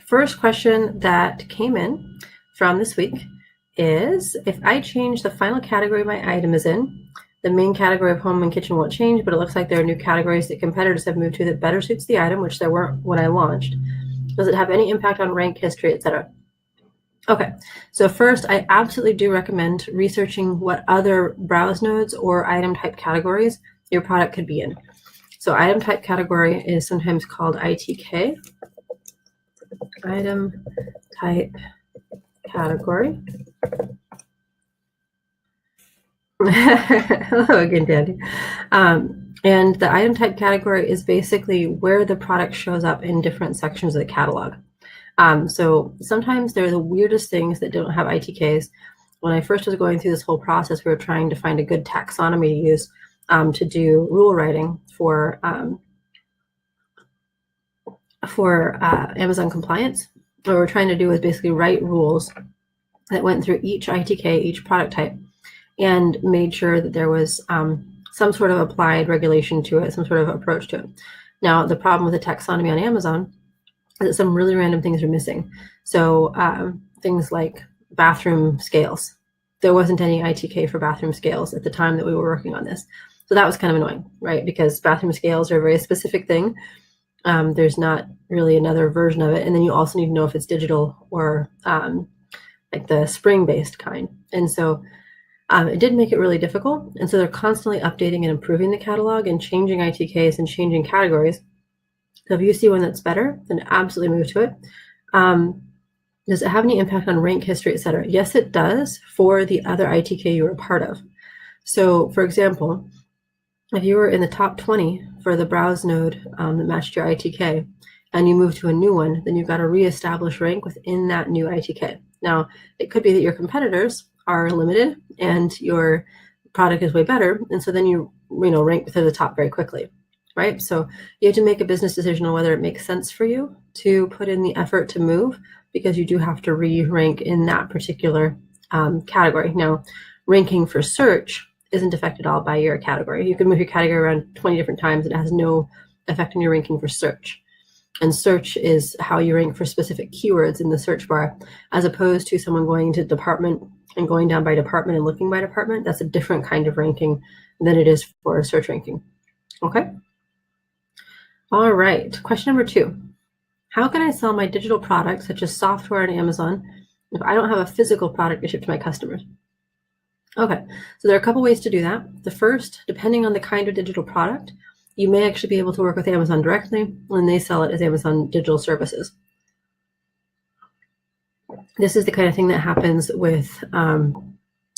first question that came in from this week is, if I change the final category my item is in, the main category of home and kitchen won't change, but it looks like there are new categories that competitors have moved to that better suits the item, which there weren't when I launched. Does it have any impact on rank, history, etc.? Okay, so first, I absolutely do recommend researching what other browse nodes or item type categories your product could be in. So item type category is sometimes called ITK, item type category. Hello again, Dandy. And the item type category is basically where the product shows up in different sections of the catalog. So sometimes they're the weirdest things that don't have ITKs. When I first was going through this whole process, we were trying to find a good taxonomy to use to do rule writing for Amazon compliance. What we're trying to do is basically write rules that went through each ITK, each product type, and made sure that there was some sort of applied regulation to it, some sort of approach to it. Now, the problem with the taxonomy on Amazon is that some really random things are missing. So things like bathroom scales. There wasn't any ITK for bathroom scales at the time that we were working on this. So that was kind of annoying, right? Because bathroom scales are a very specific thing. There's not really another version of it. And then you also need to know if it's digital or like the spring-based kind. And so it did make it really difficult. And so they're constantly updating and improving the catalog and changing ITKs and changing categories. So if you see one that's better, then absolutely move to it. Does it have any impact on rank, history, etc.? Yes, it does for the other ITK you were a part of. So for example, if you were in the top 20 for the browse node that matched your ITK and you move to a new one, then you've got to reestablish rank within that new ITK. Now, it could be that your competitors are limited and your product is way better. And so then you rank to the top very quickly, right? So you have to make a business decision on whether it makes sense for you to put in the effort to move, because you do have to re-rank in that particular category. Now, ranking for search isn't affected at all by your category. You can move your category around 20 different times. It has no effect on your ranking for search. And search is how you rank for specific keywords in the search bar, as opposed to someone going to department and going down by department and looking by department. That's a different kind of ranking than it is for search ranking. Okay. All right. Question number 2. How can I sell my digital products, such as software on Amazon, if I don't have a physical product to ship to my customers? Okay. So there are a couple ways to do that. The first, depending on the kind of digital product, you may actually be able to work with Amazon directly when they sell it as Amazon Digital Services. This is the kind of thing that happens with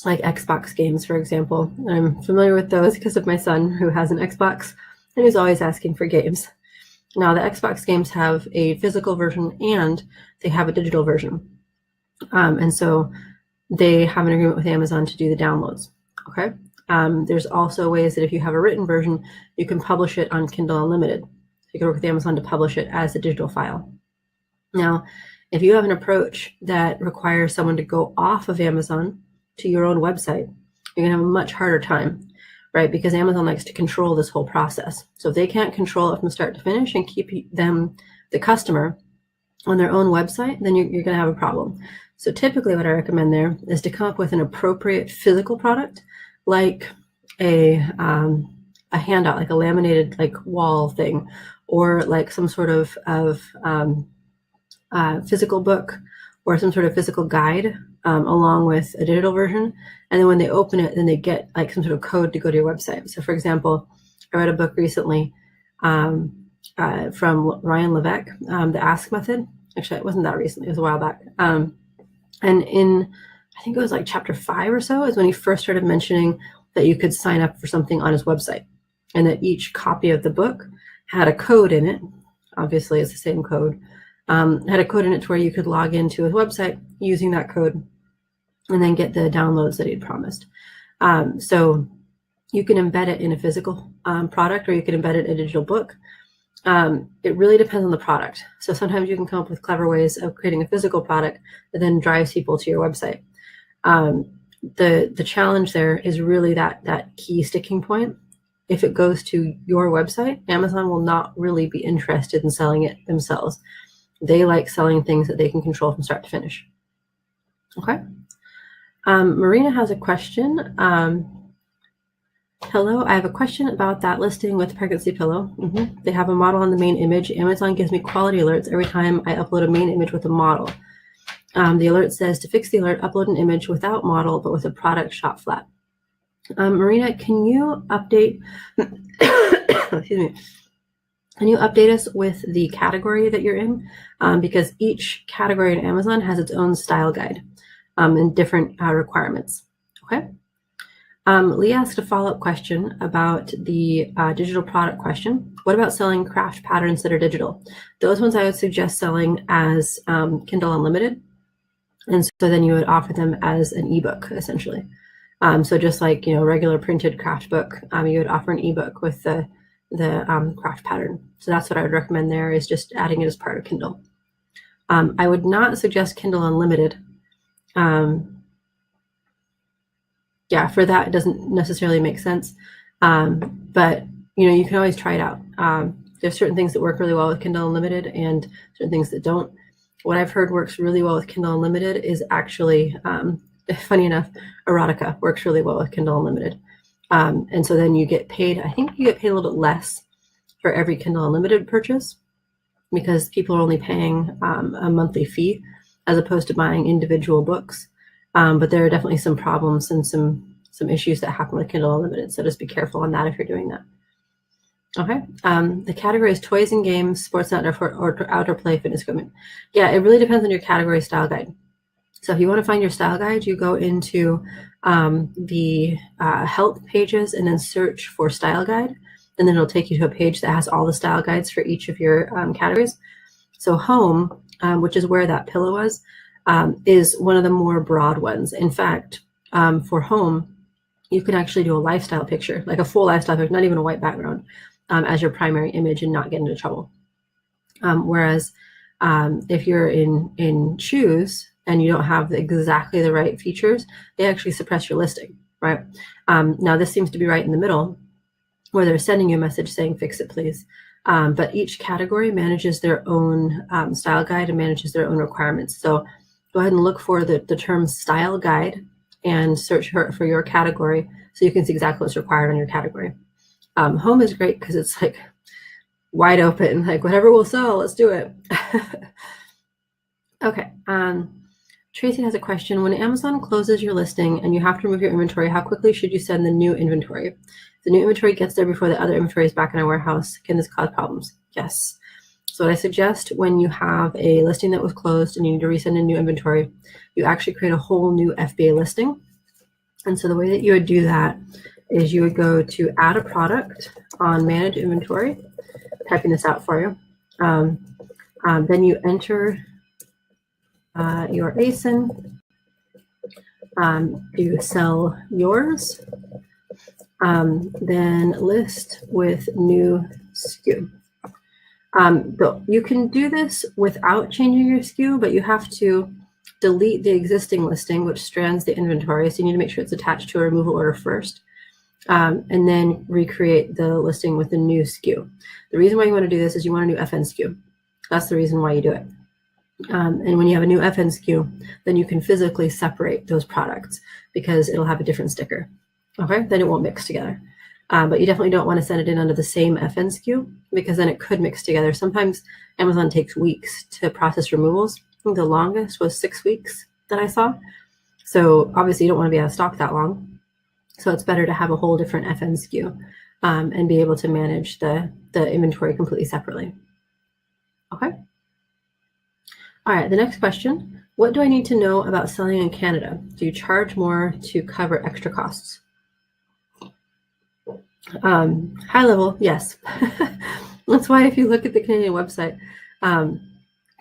like Xbox games, for example. I'm familiar with those because of my son, who has an Xbox and who's always asking for games. Now, the Xbox games have a physical version and they have a digital version. And so they have an agreement with Amazon to do the downloads. Okay. There's also ways that if you have a written version, you can publish it on Kindle Unlimited. So you can work with Amazon to publish it as a digital file. Now, if you have an approach that requires someone to go off of Amazon to your own website, you're going to have a much harder time, right? Because Amazon likes to control this whole process. So if they can't control it from start to finish and keep them, the customer, on their own website, then you're going to have a problem. So typically what I recommend there is to come up with an appropriate physical product, like a handout, like a laminated like wall thing, or like some sort of physical book or some sort of physical guide along with a digital version. And then when they open it, then they get like some sort of code to go to your website. So for example, I read a book recently from Ryan Levesque, The Ask Method. Actually, it wasn't that recently, it was a while back. And in, I think it was like chapter 5 or so, is when he first started mentioning that you could sign up for something on his website, and that each copy of the book had a code in it. Obviously, it's the same code. Had a code in it to where you could log into his website using that code and then get the downloads that he'd promised. So you can embed it in a physical product, or you can embed it in a digital book. It really depends on the product. So sometimes you can come up with clever ways of creating a physical product that then drives people to your website. The challenge there is really that key sticking point. If it goes to your website, Amazon will not really be interested in selling it themselves. They like selling things that they can control from start to finish. Okay. Marina has a question. Hello, I have a question about that listing with pregnancy pillow. They have a model on the main image. Amazon gives me quality alerts every time I upload a main image with a model. The alert says to fix the alert, upload an image without model, but with a product shot flat. Marina, can you update, excuse me, can you update us with the category that you're in? Because each category in Amazon has its own style guide and different requirements, okay? Lee asked a follow-up question about the digital product question. What about selling craft patterns that are digital? Those ones I would suggest selling as Kindle Unlimited. And so then you would offer them as an ebook, essentially. So just like, regular printed craft book, you would offer an ebook with the craft pattern. So that's what I would recommend there, is just adding it as part of Kindle. I would not suggest Kindle Unlimited. Yeah, for that, it doesn't necessarily make sense. But, you can always try it out. There's certain things that work really well with Kindle Unlimited and certain things that don't. What I've heard works really well with Kindle Unlimited is actually, funny enough, erotica works really well with Kindle Unlimited. And so then you get paid, I think you get paid a little bit less for every Kindle Unlimited purchase, because people are only paying a monthly fee as opposed to buying individual books. But there are definitely some problems and some issues that happen with Kindle Unlimited. So just be careful on that if you're doing that. Okay. The category is toys and games, sports and outdoor play, fitness equipment. Yeah, it really depends on your category style guide. So if you want to find your style guide, you go into the help pages and then search for style guide. And then it'll take you to a page that has all the style guides for each of your categories. So home, which is where that pillow was, is one of the more broad ones. In fact, for home, you can actually do a lifestyle picture, like a full lifestyle picture, not even a white background, as your primary image and not get into trouble. Whereas if you're in shoes and you don't have exactly the right features, they actually suppress your listing, right? Now this seems to be right in the middle, where they're sending you a message saying, fix it, please. But each category manages their own style guide and manages their own requirements. So go ahead and look for the term style guide and search for your category so you can see exactly what's required on your category. Home is great because it's like wide open, like whatever will sell, let's do it. Okay. Tracy has a question. When Amazon closes your listing and you have to remove your inventory, how quickly should you send the new inventory? If the new inventory gets there before the other inventory is back in our warehouse, can this cause problems? Yes. So what I suggest, when you have a listing that was closed and you need to resend a new inventory, you actually create a whole new FBA listing. And so the way that you would do that is you would go to add a product on manage inventory, typing this out for you. Then you enter your ASIN, you sell yours, then list with new SKU. You can do this without changing your SKU, but you have to delete the existing listing, which strands the inventory. So you need to make sure it's attached to a removal order first, and then recreate the listing with the new SKU. The reason why you want to do this is you want a new FN SKU. That's the reason why you do it. And when you have a new FN SKU, then you can physically separate those products because it'll have a different sticker. Okay, then it won't mix together. But you definitely don't want to send it in under the same FN SKU because then it could mix together. Sometimes Amazon takes weeks to process removals. I think the longest was 6 weeks that I saw. So obviously you don't want to be out of stock that long. So it's better to have a whole different FN SKU and be able to manage the inventory completely separately. Okay. All right, the next question. What do I need to know about selling in Canada? Do you charge more to cover extra costs? High level, yes. That's why if you look at the Canadian website,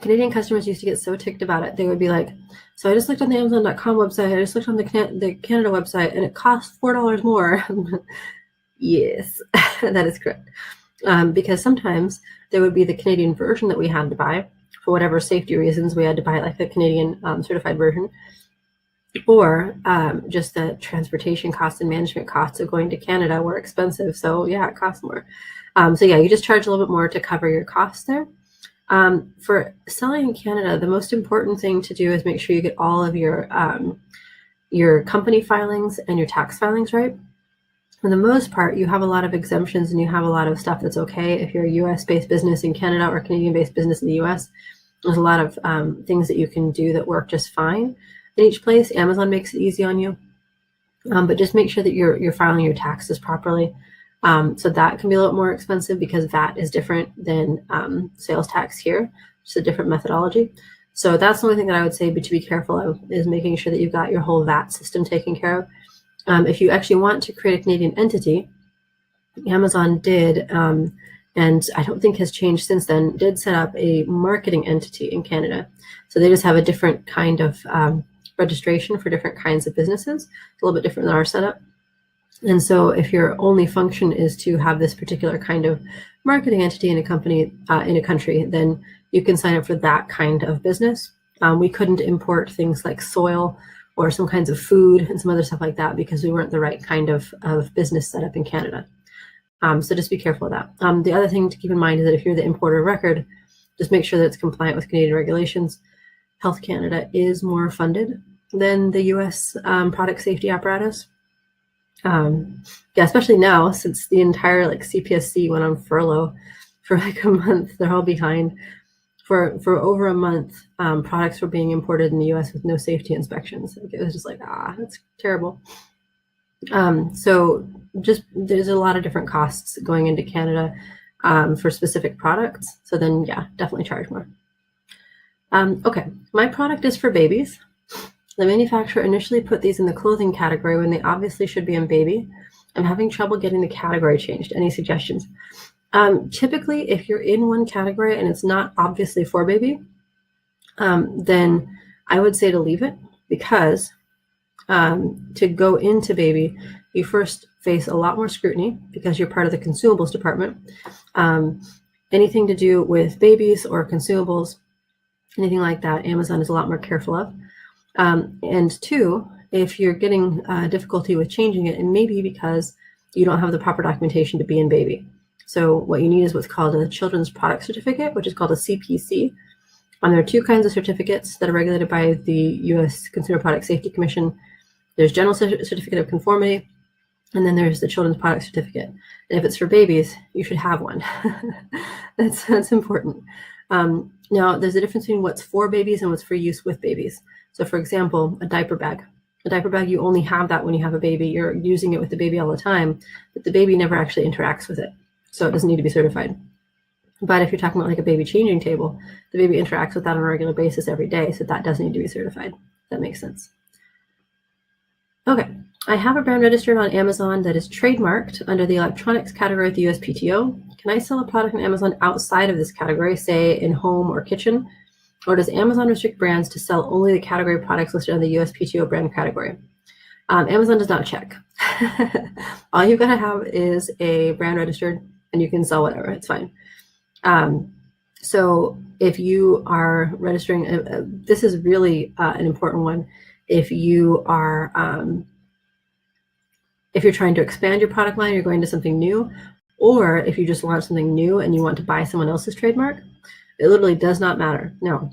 Canadian customers used to get so ticked about it. They would be like, so I just looked on the Amazon.com website, I just looked on the Canada website, and it costs $4 more. Yes, that is correct. Because sometimes there would be the Canadian version that we had to buy. For whatever safety reasons, we had to buy like the Canadian certified version. Or just the transportation costs and management costs of going to Canada were expensive. So yeah, it costs more. So yeah, you just charge a little bit more to cover your costs there. For selling in Canada, the most important thing to do is make sure you get all of your company filings and your tax filings right. For the most part, you have a lot of exemptions and you have a lot of stuff that's okay if you're a US-based business in Canada or Canadian-based business in the US. There's a lot of things that you can do that work just fine in each place. Amazon makes it easy on you, but just make sure that you're filing your taxes properly. So that can be a little more expensive because VAT is different than sales tax here. It's a different methodology. So that's the only thing that I would say to be careful of, is making sure that you've got your whole VAT system taken care of. If you actually want to create a Canadian entity, Amazon did, and I don't think has changed since then, did set up a marketing entity in Canada. So they just have a different kind of registration for different kinds of businesses. It's a little bit different than our setup. And so if your only function is to have this particular kind of marketing entity in a company, in a country, then you can sign up for that kind of business. We couldn't import things like soil or some kinds of food and some other stuff like that because we weren't the right kind of business setup in Canada. So just be careful of that. The other thing to keep in mind is that if you're the importer of record, just make sure that it's compliant with Canadian regulations. Health Canada is more funded than the US product safety apparatus. Yeah, especially now since the entire CPSC went on furlough for a month. They're all behind. For over a month, products were being imported in the US with no safety inspections. It was just that's terrible. So just there's a lot of different costs going into Canada for specific products. So then, yeah, definitely charge more. Okay, my product is for babies. The manufacturer initially put these in the clothing category when they obviously should be in baby. I'm having trouble getting the category changed. Any suggestions? Typically, if you're in one category and it's not obviously for baby, then I would say to leave it, because to go into baby, you first face a lot more scrutiny because you're part of the consumables department. Anything to do with babies or consumables, anything like that, Amazon is a lot more careful of. And two, if you're getting difficulty with changing it, it may be because you don't have the proper documentation to be in baby. So what you need is what's called a Children's Product Certificate, which is called a CPC. There are two kinds of certificates that are regulated by the U.S. Consumer Product Safety Commission. There's General Certificate of Conformity, and then there's the Children's Product Certificate. And if it's for babies, you should have one. That's important. Now, there's a difference between what's for babies and what's for use with babies. So, for example, a diaper bag. A diaper bag, you only have that when you have a baby. You're using it with the baby all the time, but the baby never actually interacts with it. So it doesn't need to be certified. But if you're talking about a baby changing table, the baby interacts with that on a regular basis every day, so that does need to be certified. That makes sense. Okay, I have a brand registered on Amazon that is trademarked under the electronics category at the USPTO. Can I sell a product on Amazon outside of this category, say in home or kitchen? Or does Amazon restrict brands to sell only the category products listed on the USPTO brand category? Amazon does not check. All you've got to have is a brand registered, and you can sell whatever. It's fine. So if you are registering, this is really an important one. If you are, if you're trying to expand your product line, you're going to something new, or if you just launch something new and you want to buy someone else's trademark, it literally does not matter. Now,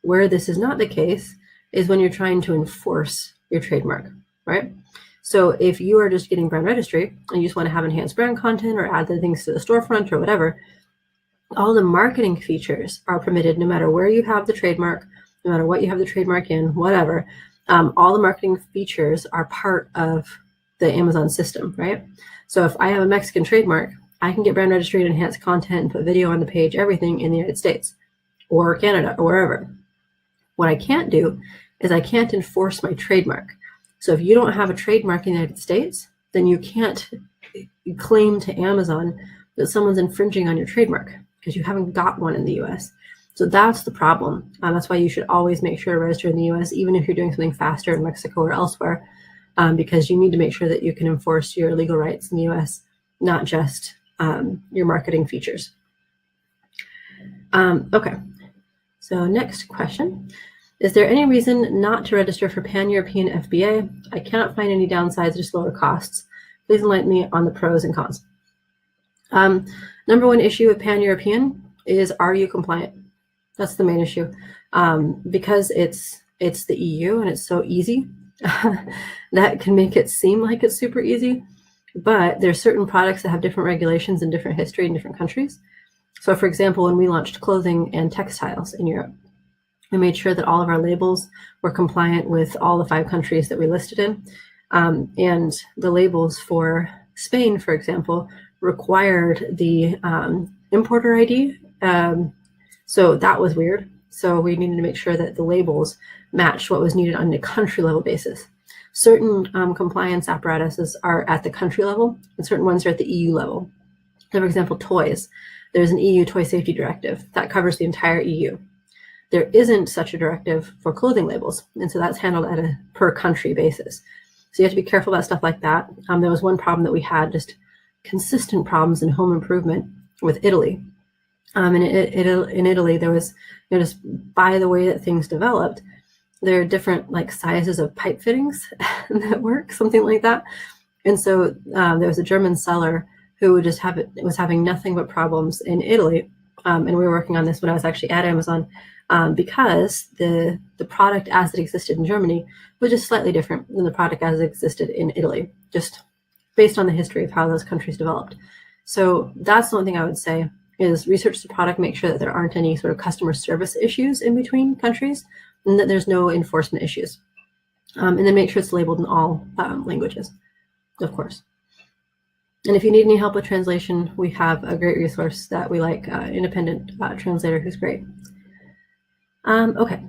where this is not the case is when you're trying to enforce your trademark, right? So if you are just getting brand registry and you just want to have enhanced brand content or add the things to the storefront or whatever, all the marketing features are permitted no matter where you have the trademark, no matter what you have the trademark in, whatever. All the marketing features are part of the Amazon system, right? So if I have a Mexican trademark, I can get brand registry and enhanced content and put video on the page, everything in the United States or Canada or wherever. What I can't do is I can't enforce my trademark. So if you don't have a trademark in the United States, then you can't claim to Amazon that someone's infringing on your trademark because you haven't got one in the US. So that's the problem. That's why you should always make sure to register in the US, even if you're doing something faster in Mexico or elsewhere, because you need to make sure that you can enforce your legal rights in the US, not just your marketing features. Okay, so next question. Is there any reason not to register for pan-European FBA? I cannot find any downsides, just lower costs. Please enlighten me on the pros and cons. Number one issue with pan-European, is, are you compliant? That's the main issue. Because it's the EU and it's so easy, that can make it seem like it's super easy. But there's certain products that have different regulations and different history in different countries. So for example, when we launched clothing and textiles in Europe, we made sure that all of our labels were compliant with all the 5 countries that we listed in. And the labels for Spain, for example, required the importer ID. So that was weird. So we needed to make sure that the labels matched what was needed on a country level basis. Certain compliance apparatuses are at the country level, and certain ones are at the EU level. So for example, toys. There's an EU Toy Safety Directive that covers the entire EU. There isn't such a directive for clothing labels, and so that's handled at a per country basis. So you have to be careful about stuff like that. There was one problem that we had, just consistent problems in home improvement with Italy. In Italy, there was, just by the way that things developed, there are different like sizes of pipe fittings that work, something like that. And so there was a German seller who would just was having nothing but problems in Italy. And we were working on this when I was actually at Amazon, because the product as it existed in Germany was just slightly different than the product as it existed in Italy, just based on the history of how those countries developed. So that's the one thing I would say is research the product, make sure that there aren't any sort of customer service issues in between countries, and that there's no enforcement issues. And then make sure it's labeled in all languages, of course. And if you need any help with translation, we have a great resource that we like, independent translator who's great. Okay.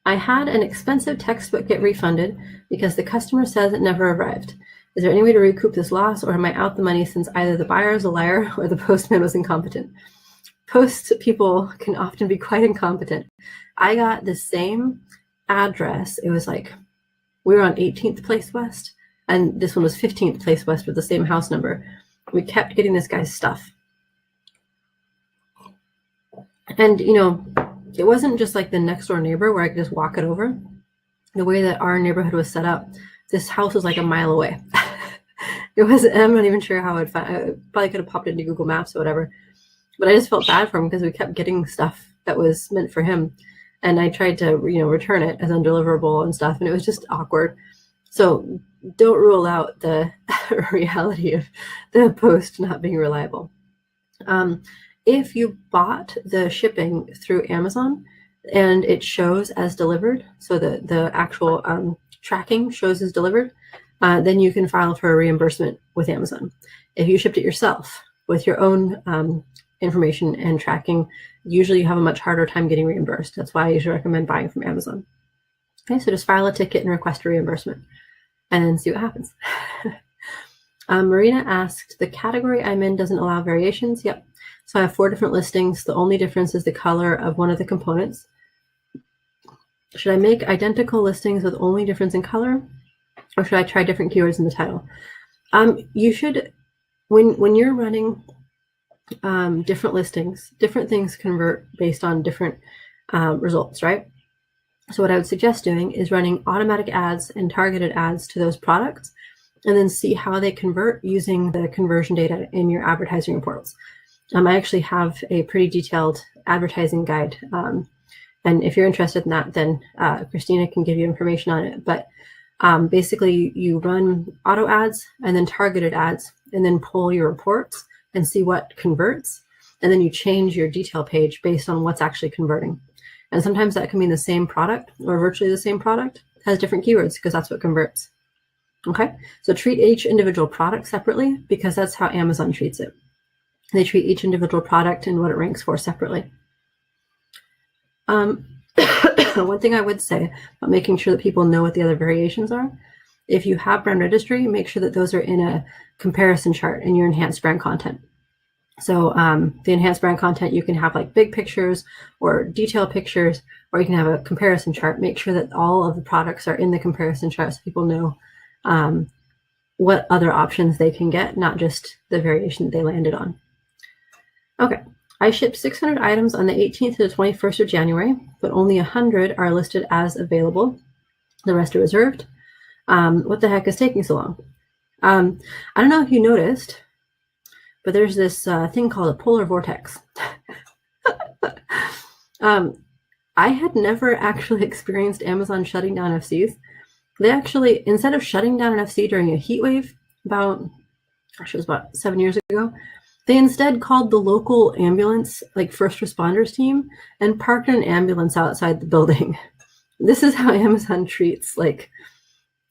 I had an expensive textbook get refunded because the customer says it never arrived. Is there any way to recoup this loss, or am I out the money since either the buyer is a liar or the postman was incompetent? Post people can often be quite incompetent. I got the same address. It was like, we were on 18th Place West, and this one was 15th Place West with the same house number. We kept getting this guy's stuff. And, it wasn't just like the next door neighbor where I could just walk it over. The way that our neighborhood was set up, this house was like a mile away. I'm not even sure how I probably could have popped into Google Maps or whatever. But I just felt bad for him because we kept getting stuff that was meant for him. And I tried to, return it as undeliverable and stuff. And it was just awkward. So don't rule out the reality of the post not being reliable. If you bought the shipping through Amazon and it shows as delivered, so the actual tracking shows as delivered, then you can file for a reimbursement with Amazon. If you shipped it yourself with your own information and tracking, usually you have a much harder time getting reimbursed. That's why I usually recommend buying from Amazon. Okay, so just file a ticket and request a reimbursement and then see what happens. Marina asked, the category I'm in doesn't allow variations. Yep. So I have 4 different listings. The only difference is the color of one of the components. Should I make identical listings with only difference in color? Or should I try different keywords in the title? You should, when you're running different listings, different things convert based on different results, right? So what I would suggest doing is running automatic ads and targeted ads to those products, and then see how they convert using the conversion data in your advertising reports. I actually have a pretty detailed advertising guide. And if you're interested in that, then Christina can give you information on it. But basically, you run auto ads and then targeted ads, and then pull your reports and see what converts. And then you change your detail page based on what's actually converting. And sometimes that can mean the same product or virtually the same product has different keywords because that's what converts. Okay, so treat each individual product separately because that's how Amazon treats it. They treat each individual product and what it ranks for separately. One thing I would say about making sure that people know what the other variations are, if you have brand registry, make sure that those are in a comparison chart in your enhanced brand content. So the enhanced brand content, you can have like big pictures or detailed pictures, or you can have a comparison chart. Make sure that all of the products are in the comparison chart so people know what other options they can get, not just the variation that they landed on. Okay, I shipped 600 items on the 18th to the 21st of January, but only 100 are listed as available. The rest are reserved. What the heck is taking so long? I don't know if you noticed, but there's this thing called a polar vortex. I had never actually experienced Amazon shutting down FCs. They actually, instead of shutting down an FC during a heat wave, it was about 7 years ago, they instead called the local ambulance, like first responders team, and parked an ambulance outside the building. This is how Amazon treats like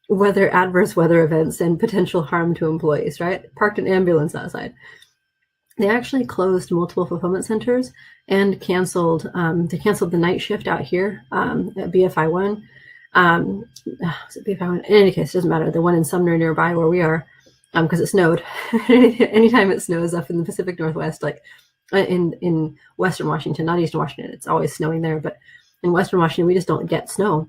adverse weather events and potential harm to employees, right? Parked an ambulance outside. They actually closed multiple fulfillment centers and canceled the night shift out here at BFI1. Was it BFI1? In any case, it doesn't matter. The one in Sumner nearby where we are, because it snowed. Anytime it snows up in the Pacific Northwest, like in Western Washington, not Eastern Washington, it's always snowing there. But in Western Washington, we just don't get snow.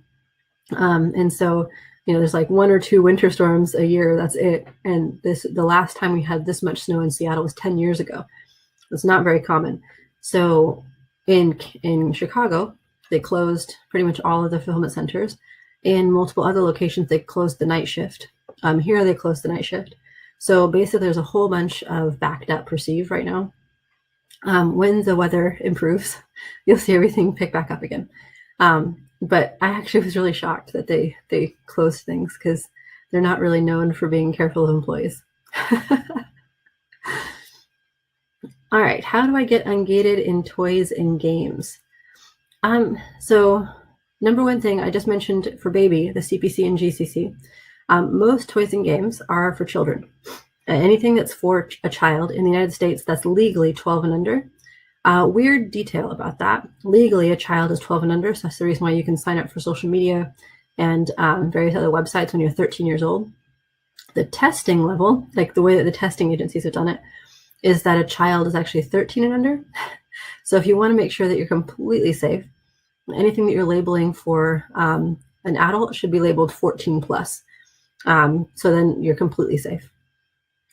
And so, there's like 1 or 2 winter storms a year. That's it. And the last time we had this much snow in Seattle was 10 years ago. It's not very common. So in Chicago, they closed pretty much all of the fulfillment centers. In multiple other locations, they closed the night shift. Here they closed the night shift. So basically, there's a whole bunch of backed up receive right now. When the weather improves, you'll see everything pick back up again. But I actually was really shocked that they closed things because they're not really known for being careful of employees. All right, how do I get ungated in toys and games? So number one thing I just mentioned for baby, the CPC and GCC. Most toys and games are for children. Anything that's for a child in the United States that's legally 12 and under. Weird detail about that. Legally, a child is 12 and under, so that's the reason why you can sign up for social media and various other websites when you're 13 years old. The testing level, like the way that the testing agencies have done it, is that a child is actually 13 and under. So if you want to make sure that you're completely safe, anything that you're labeling for an adult should be labeled 14 plus. So then you're completely safe.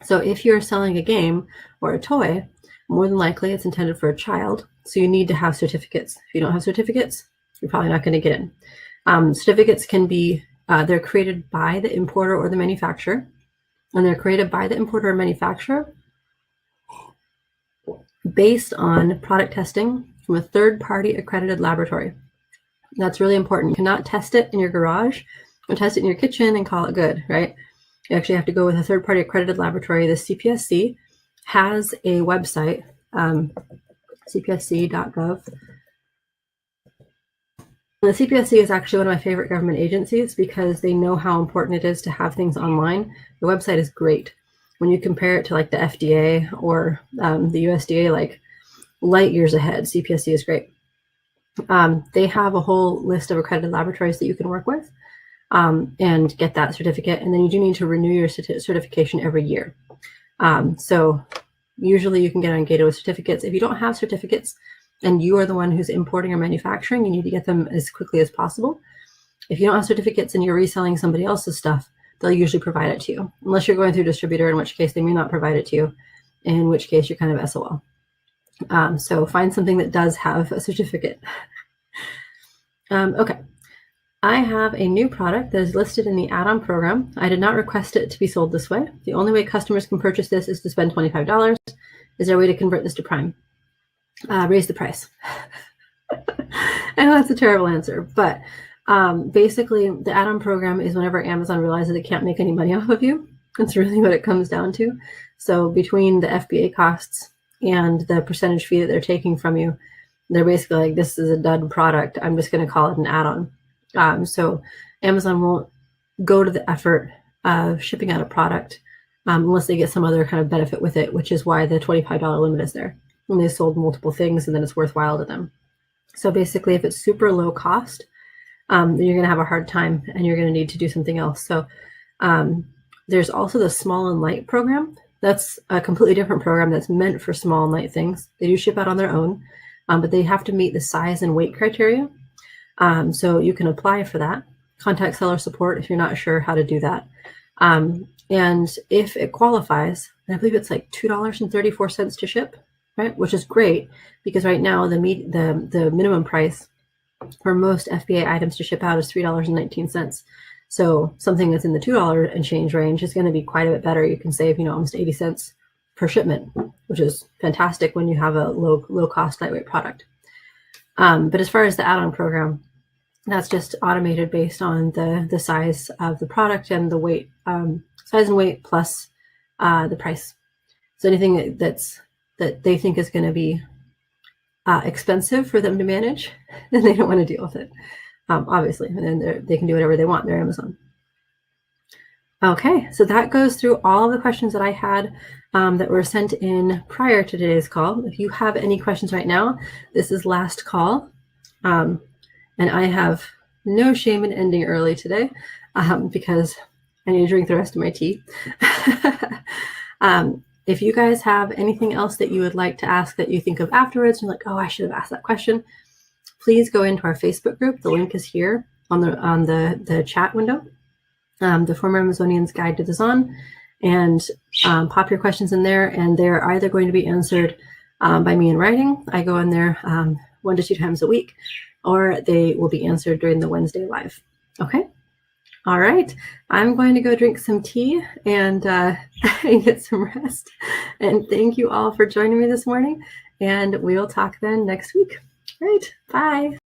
So if you're selling a game or a toy, more than likely it's intended for a child. So you need to have certificates. If you don't have certificates, you're probably not going to get in. Certificates can be, they're created by the importer or the manufacturer. And they're created by the importer or manufacturer based on product testing from a third-party accredited laboratory. That's really important. You cannot test it in your garage or test it in your kitchen and call it good, right? You actually have to go with a third-party accredited laboratory. The CPSC has a website, cpsc.gov. The CPSC is actually one of my favorite government agencies because they know how important it is to have things online. The website is great. When you compare it to like the FDA or the USDA, like light years ahead, CPSC is great. They have a whole list of accredited laboratories that you can work with and get that certificate. And then you do need to renew your certification every year. So usually you can get ungated with certificates. If you don't have certificates and you are the one who's importing or manufacturing, you need to get them as quickly as possible. If you don't have certificates and you're reselling somebody else's stuff, they'll usually provide it to you, unless you're going through a distributor, in which case they may not provide it to you, in which case you're kind of SOL. So find something that does have a certificate. Okay. I have a new product that is listed in the add-on program. I did not request it to be sold this way. The only way customers can purchase this is to spend $25. Is there a way to convert this to Prime? Raise the price. I know that's a terrible answer, but basically the add-on program is whenever Amazon realizes it can't make any money off of you. That's really what it comes down to. So between the FBA costs and the percentage fee that they're taking from you, they're basically like, this is a dud product. I'm just going to call it an add-on. So Amazon won't go to the effort of shipping out a product unless they get some other kind of benefit with it, which is why the $25 limit is there. When they sold multiple things and then it's worthwhile to them. So basically, if it's super low cost, then you're going to have a hard time and you're going to need to do something else. So there's also the small and light program. That's a completely different program that's meant for small and light things. They do ship out on their own, but they have to meet the size and weight criteria. So you can apply for that. Contact seller support if you're not sure how to do that. And if it qualifies, and I believe it's like $2.34 to ship, right? Which is great because right now the minimum price for most FBA items to ship out is $3.19. So something that's in the $2 and change range is going to be quite a bit better. You can save, almost 80 cents per shipment, which is fantastic when you have a low cost, lightweight product. But as far as the add-on program, that's just automated based on the size of the product and the weight, size and weight plus the price. So anything that they think is going to be expensive for them to manage, then they don't want to deal with it, obviously. And then they can do whatever they want. They're Amazon. Okay, so that goes through all of the questions that I had that were sent in prior to today's call. If you have any questions right now, this is last call. And I have no shame in ending early today because I need to drink the rest of my tea. If you guys have anything else that you would like to ask that you think of afterwards, you're like, oh, I should have asked that question, please go into our Facebook group. The link is here on the chat window. The Former Amazonian's Guide to the Zon, and pop your questions in there, and they're either going to be answered by me in writing. I go in there 1 to 2 times a week, or they will be answered during the Wednesday live. Okay? All right. I'm going to go drink some tea and get some rest. And thank you all for joining me this morning, and we'll talk then next week. All right. Bye.